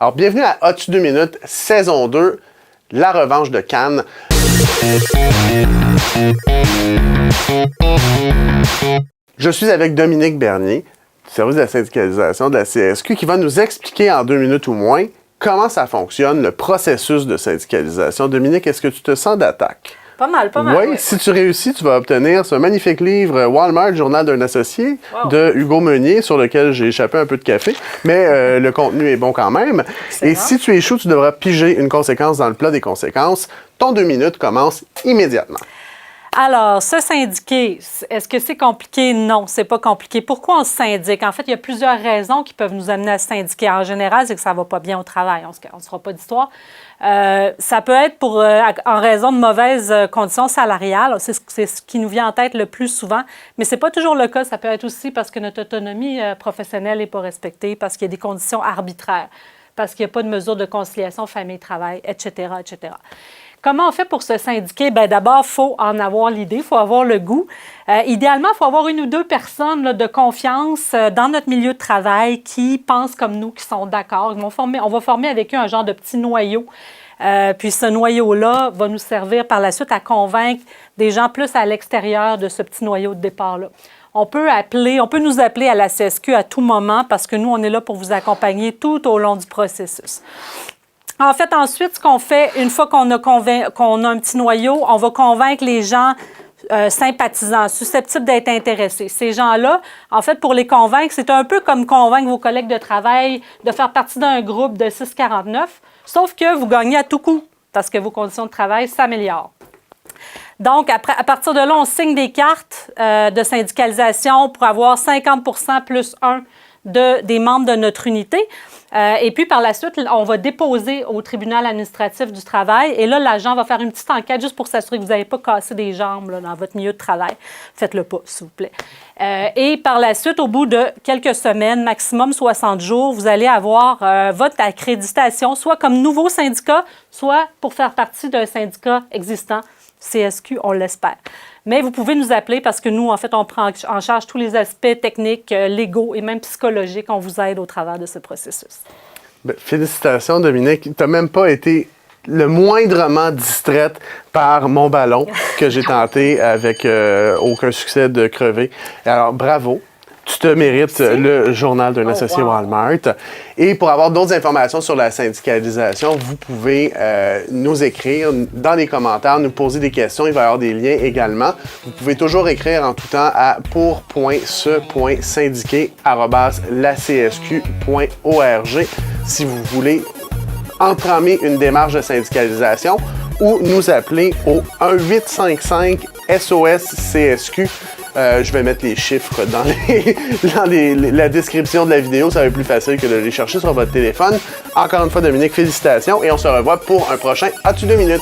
Alors, bienvenue à As-tu 2 minutes, saison 2, la revanche de Cannes. Je suis avec Dominique Bernier, du service de la syndicalisation de la CSQ, qui va nous expliquer en 2 minutes ou moins comment ça fonctionne, le processus de syndicalisation. Dominique, est-ce que tu te sens d'attaque? Pas mal. Oui, si tu réussis, tu vas obtenir ce magnifique livre Walmart, Journal d'un associé, de Hugo Meunier, sur lequel j'ai échappé un peu de café, mais le contenu est bon quand même. Et si tu échoues, tu devras piger une conséquence dans le plat des conséquences. Ton 2 minutes commence immédiatement. Alors, se syndiquer, est-ce que c'est compliqué? Non, c'est pas compliqué. Pourquoi on se syndique? En fait, il y a plusieurs raisons qui peuvent nous amener à se syndiquer. En général, c'est que ça va pas bien au travail. On ne se fera pas d'histoire. Ça peut être en raison de mauvaises conditions salariales. C'est ce qui nous vient en tête le plus souvent. Mais c'est pas toujours le cas. Ça peut être aussi parce que notre autonomie professionnelle n'est pas respectée, parce qu'il y a des conditions arbitraires, parce qu'il n'y a pas de mesures de conciliation famille-travail, etc., etc. Comment on fait pour se syndiquer? Bien, d'abord, il faut en avoir l'idée, il faut avoir le goût. Idéalement, il faut avoir 1 ou 2 personnes là, de confiance dans notre milieu de travail qui pensent comme nous, qui sont d'accord. On va former avec eux un genre de petit noyau. Puis ce noyau-là va nous servir par la suite à convaincre des gens plus à l'extérieur de ce petit noyau de départ-là. On peut nous appeler à la CSQ à tout moment parce que nous, on est là pour vous accompagner tout au long du processus. En fait, ensuite, ce qu'on fait, une fois qu'on a un petit noyau, on va convaincre les gens sympathisants, susceptibles d'être intéressés. Ces gens-là, en fait, pour les convaincre, c'est un peu comme convaincre vos collègues de travail de faire partie d'un groupe de 649, sauf que vous gagnez à tout coup parce que vos conditions de travail s'améliorent. Donc, à partir de là, on signe des cartes de syndicalisation pour avoir 50 plus 1 des membres de notre unité. Et puis, par la suite, on va déposer au tribunal administratif du travail. Et là, l'agent va faire une petite enquête juste pour s'assurer que vous n'avez pas cassé des jambes là, dans votre milieu de travail. Faites-le pas, s'il vous plaît. Et par la suite, au bout de quelques semaines, maximum 60 jours, vous allez avoir votre accréditation, soit comme nouveau syndicat, soit pour faire partie d'un syndicat existant. CSQ, on l'espère. Mais vous pouvez nous appeler parce que nous, en fait, on prend en charge tous les aspects techniques, légaux et même psychologiques. On vous aide au travers de ce processus. Bien, félicitations, Dominique. Tu n'as même pas été le moindrement distraite par mon ballon que j'ai tenté avec aucun succès de crever. Alors, bravo. Tu te mérites le journal d'un associé Walmart. Et pour avoir d'autres informations sur la syndicalisation, vous pouvez nous écrire dans les commentaires, nous poser des questions. Il va y avoir des liens également. Vous pouvez toujours écrire en tout temps à pour.ce.syndiqué@lacsq.org si vous voulez entamer une démarche de syndicalisation ou nous appeler au 1-855-SOS-CSQ. Je vais mettre les chiffres dans la description de la vidéo. Ça va être plus facile que de les chercher sur votre téléphone. Encore une fois, Dominique, félicitations et on se revoit pour un prochain As-tu 2 minutes?